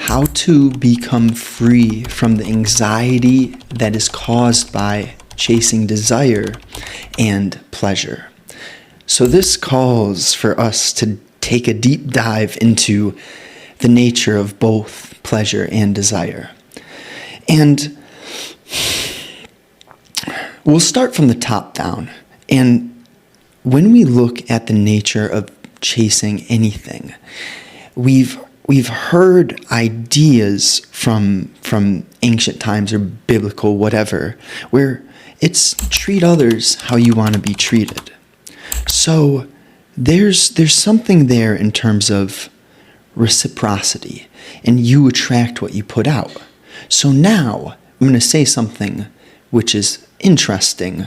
how to become free from the anxiety that is caused by chasing desire and pleasure. So this calls for us to take a deep dive into the nature of both pleasure and desire. And we'll start from the top down. And when we look at the nature of chasing anything, we've heard ideas from ancient times or biblical whatever, where it's treat others how you want to be treated. So there's something there in terms of reciprocity, and you attract what you put out. So now I'm going to say something which is interesting,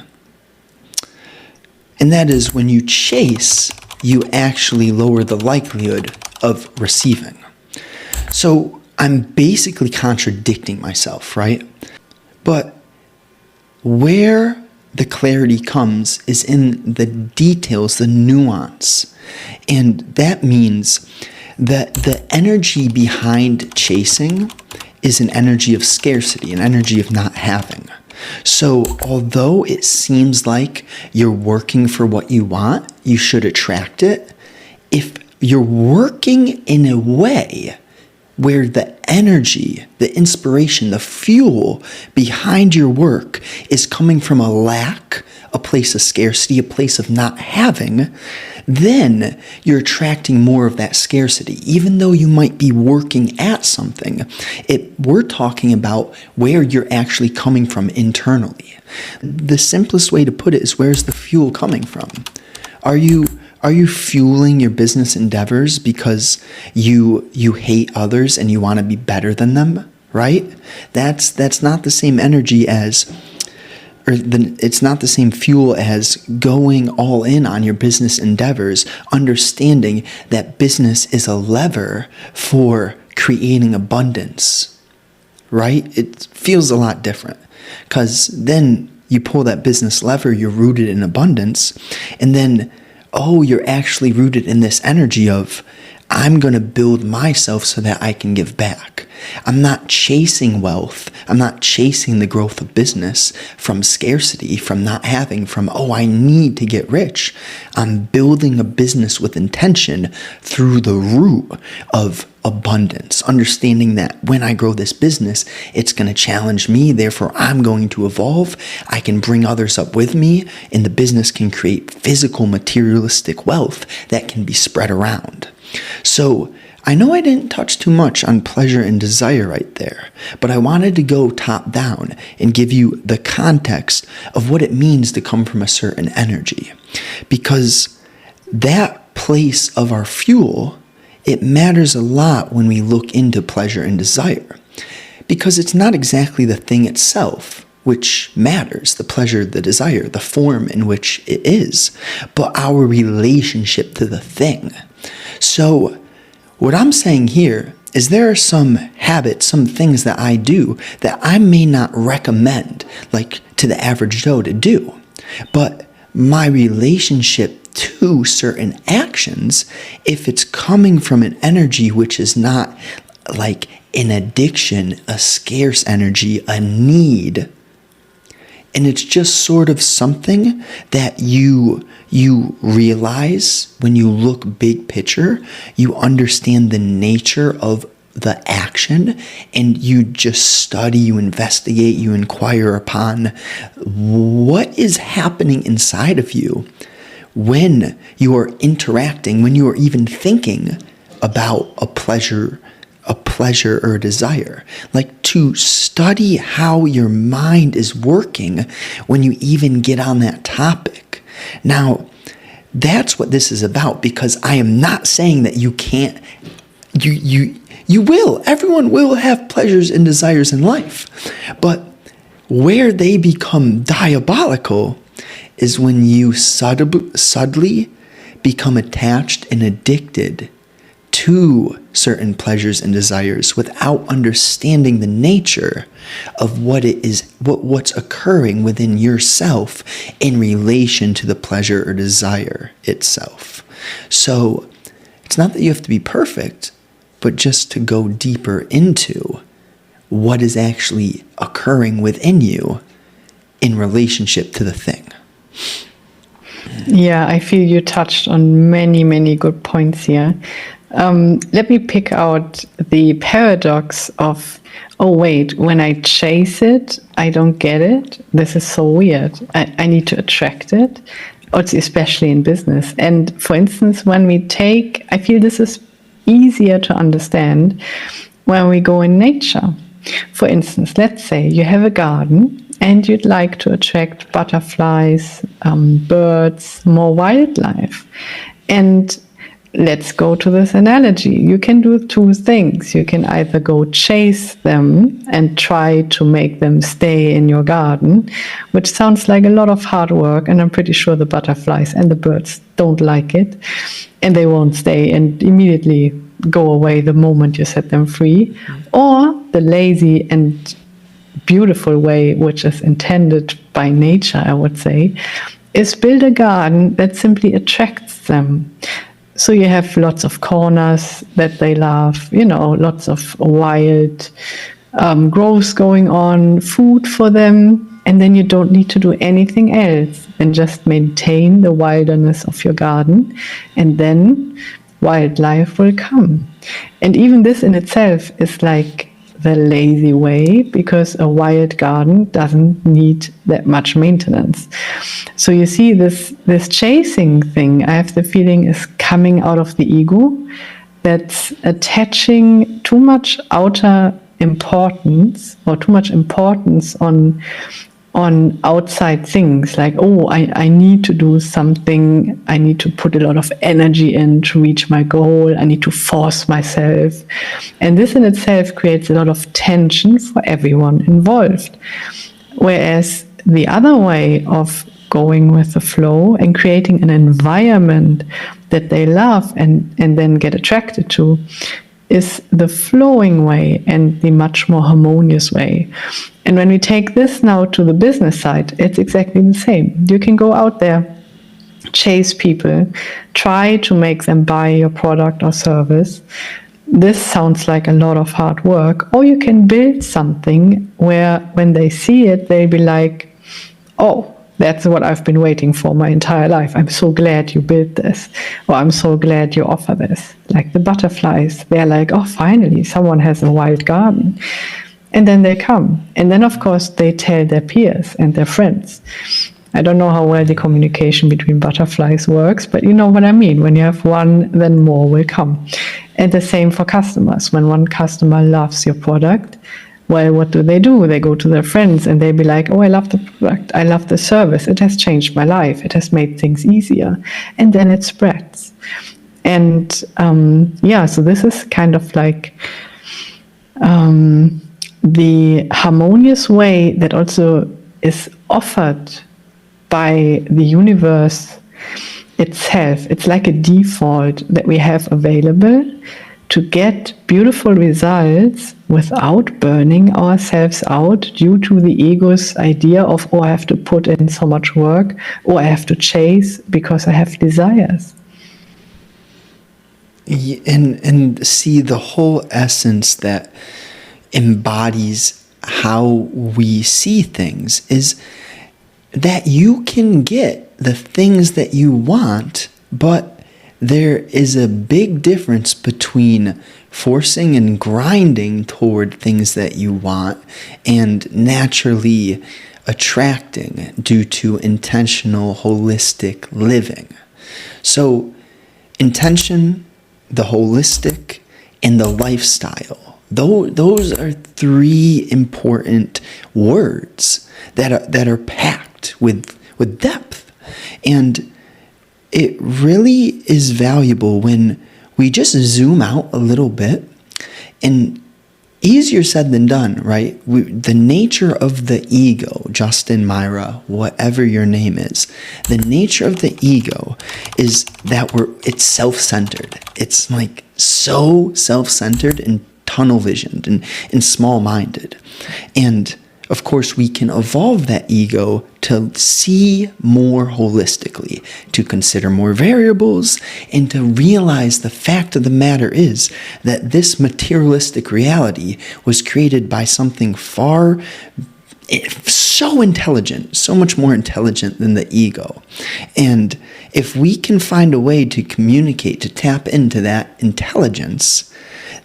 and that is when you chase, you actually lower the likelihood of receiving. So I'm basically contradicting myself, right? But where the clarity comes is in the details, the nuance. And that means that the energy behind chasing is an energy of scarcity, an energy of not having. So although it seems like you're working for what you want, you should attract it. If you're working in a way where the energy, the inspiration, the fuel behind your work is coming from a lack, a place of scarcity, a place of not having, then you're attracting more of that scarcity. Even though you might be working at something, we're talking about where you're actually coming from internally. The simplest way to put it is, where's the fuel coming from? Are you fueling your business endeavors because you hate others and you want to be better than them, right? That's not the same energy as, it's not the same fuel as going all in on your business endeavors, understanding that business is a lever for creating abundance, right? It feels a lot different, because then you pull that business lever, you're rooted in abundance, and then you're actually rooted in this energy of, I'm going to build myself so that I can give back. I'm not chasing wealth. I'm not chasing the growth of business from scarcity, from not having, from, I need to get rich. I'm building a business with intention through the root of abundance, understanding that when I grow this business, it's going to challenge me. Therefore, I'm going to evolve. I can bring others up with me, and the business can create physical, materialistic wealth that can be spread around. So I know I didn't touch too much on pleasure and desire right there, but I wanted to go top down and give you the context of what it means to come from a certain energy, because that place of our fuel, it matters a lot when we look into pleasure and desire, because it's not exactly the thing itself which matters, the pleasure, the desire, the form in which it is, but our relationship to the thing. So what I'm saying here is there are some habits, some things that I do that I may not recommend, like to the average Joe to do, but my relationship to certain actions, if it's coming from an energy which is not like an addiction, a scarce energy, a need, and it's just sort of something that you realize when you look big picture, you understand the nature of the action, and you just study, you investigate, you inquire upon what is happening inside of you when you are interacting, when you are even thinking about a pleasure or desire. Like, to study how your mind is working when you even get on that topic. Now, that's what this is about, because I am not saying that you can't, you will, everyone will have pleasures and desires in life, but where they become diabolical is when you subtly become attached and addicted to certain pleasures and desires without understanding the nature of what it is, what's occurring within yourself in relation to the pleasure or desire itself. So it's not that you have to be perfect, but just to go deeper into what is actually occurring within you in relationship to the thing. Yeah, I feel you touched on many, many good points here. Let me pick out the paradox of, oh, wait, when I chase it, I don't get it. This is so weird. I need to attract it, also especially in business. And for instance, when we take, I feel this is easier to understand when we go in nature. For instance, let's say you have a garden and you'd like to attract butterflies, birds, more wildlife. And let's go to this analogy. You can do two things. You can either go chase them and try to make them stay in your garden, which sounds like a lot of hard work, and I'm pretty sure the butterflies and the birds don't like it, and they won't stay and immediately go away the moment you set them free. Or the lazy and beautiful way, which is intended by nature, I would say, is build a garden that simply attracts them. So you have lots of corners that they love, lots of wild growth going on, food for them, and then you don't need to do anything else and just maintain the wilderness of your garden, and then wildlife will come. And even this in itself is like the lazy way, because a wild garden doesn't need that much maintenance. So you see this chasing thing, I have the feeling, is coming out of the ego, that's attaching too much outer importance or too much importance on outside things, like, oh, I need to do something, I need to put a lot of energy in to reach my goal, I need to force myself. And this in itself creates a lot of tension for everyone involved. Whereas the other way of going with the flow and creating an environment that they love and then get attracted to is the flowing way and the much more harmonious way. And when we take this now to the business side, it's exactly the same. You can go out there, chase people, try to make them buy your product or service. This sounds like a lot of hard work. Or you can build something where when they see it, they'll be like, oh, that's what I've been waiting for my entire life. I'm so glad you built this. Or I'm so glad you offer this. Like the butterflies, they're like, oh, finally, someone has a wild garden. And then they come. And then, of course, they tell their peers and their friends. I don't know how well the communication between butterflies works, but you know what I mean. When you have one, then more will come. And the same for customers. When one customer loves your product, well, what do? They go to their friends and they'll be like, oh, I love the product. I love the service. It has changed my life. It has made things easier. And then it spreads. And so this is kind of like the harmonious way that also is offered by the universe itself. It's like a default that we have available to get beautiful results without burning ourselves out due to the ego's idea of, oh, I have to put in so much work, or I have to chase because I have desires. And see, the whole essence that embodies how we see things is that you can get the things that you want, but there is a big difference between forcing and grinding toward things that you want and naturally attracting due to intentional, holistic living. So intention, the holistic, and the lifestyle, those are three important words that are packed with depth. And it really is valuable when we just zoom out a little bit, and easier said than done, right? The nature of the ego, Justin, Myra, whatever your name is, the nature of the ego is that it's self-centered. It's like so self-centered and tunnel visioned and small-minded. And of course, we can evolve that ego to see more holistically, to consider more variables, and to realize the fact of the matter is that this materialistic reality was created by something so intelligent, so much more intelligent than the ego. And if we can find a way to communicate, to tap into that intelligence,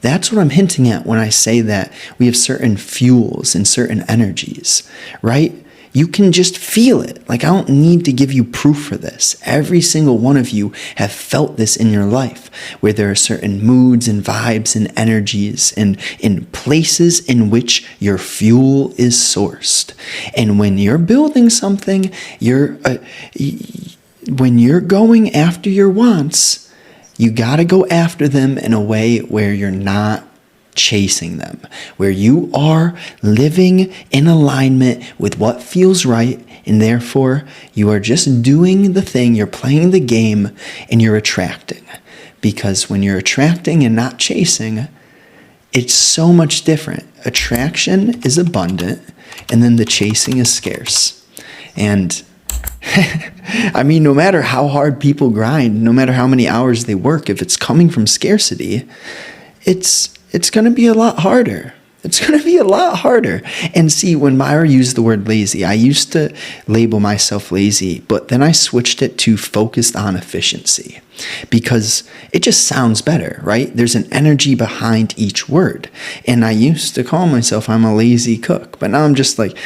that's what I'm hinting at when I say that we have certain fuels and certain energies, right? You can just feel it. Like, I don't need to give you proof for this. Every single one of you have felt this in your life, where there are certain moods and vibes and energies and in places in which your fuel is sourced. And when you're building something, when you're going after your wants, you got to go after them in a way where you're not chasing them, where you are living in alignment with what feels right, and therefore you are just doing the thing, you're playing the game, and you're attracting. Because when you're attracting and not chasing, it's so much different. Attraction is abundant, and then the chasing is scarce. And I mean, no matter how hard people grind, no matter how many hours they work, if it's coming from scarcity, it's going to be a lot harder. It's going to be a lot harder. And see, when Myra used the word lazy, I used to label myself lazy, but then I switched it to focused on efficiency because it just sounds better, right? There's an energy behind each word. And I used to call myself, I'm a lazy cook, but now I'm just like,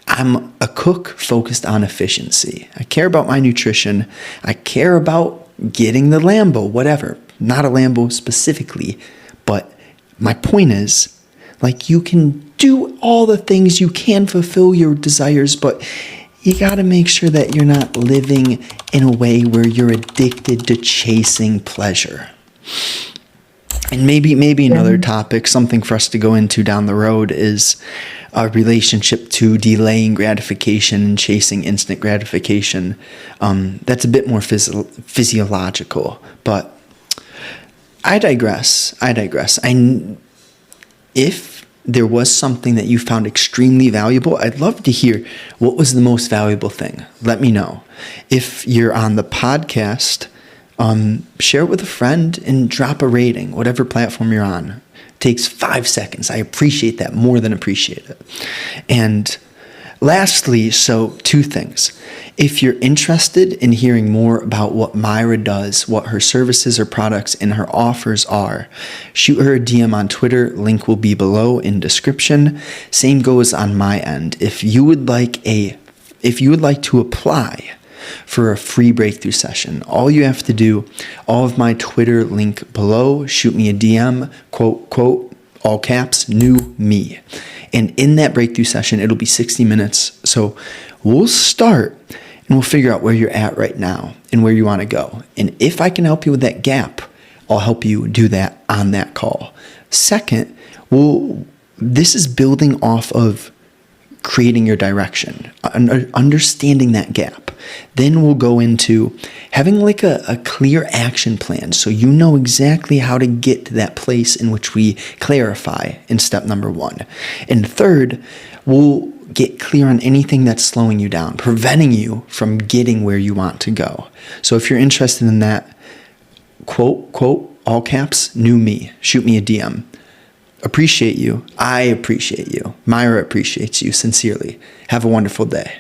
I'm a cook focused on efficiency. I care about my nutrition. I care about getting the Lambo, whatever. Not a Lambo specifically, but my point is, like, you can do all the things, you can fulfill your desires, but you got to make sure that you're not living in a way where you're addicted to chasing pleasure. And maybe another topic, something for us to go into down the road, is a relationship to delaying gratification and chasing instant gratification. That's a bit more physiological, but I digress. If there was something that you found extremely valuable, I'd love to hear what was the most valuable thing. Let me know. If you're on the podcast, share it with a friend and drop a rating, whatever platform you're on. It takes 5 seconds. I appreciate that, more than appreciate it. And lastly, so 2 things. If you're interested in hearing more about what Myra does, what her services or products and her offers are, shoot her a DM on Twitter. Link will be below in description. Same goes on my end. If you would like to apply for a free breakthrough session, all you have to do, all of my Twitter link below, shoot me a DM, quote, all caps, new me. And in that breakthrough session, it'll be 60 minutes. So we'll start and we'll figure out where you're at right now and where you want to go. And if I can help you with that gap, I'll help you do that on that call. Second, this is building off of creating your direction, understanding that gap. Then we'll go into having like a clear action plan so you know exactly how to get to that place in which we clarify in step number 1. And third, we'll get clear on anything that's slowing you down, preventing you from getting where you want to go. So if you're interested in that, quote, all caps, new me, shoot me a DM. Appreciate you. I appreciate you. Myra appreciates you sincerely. Have a wonderful day.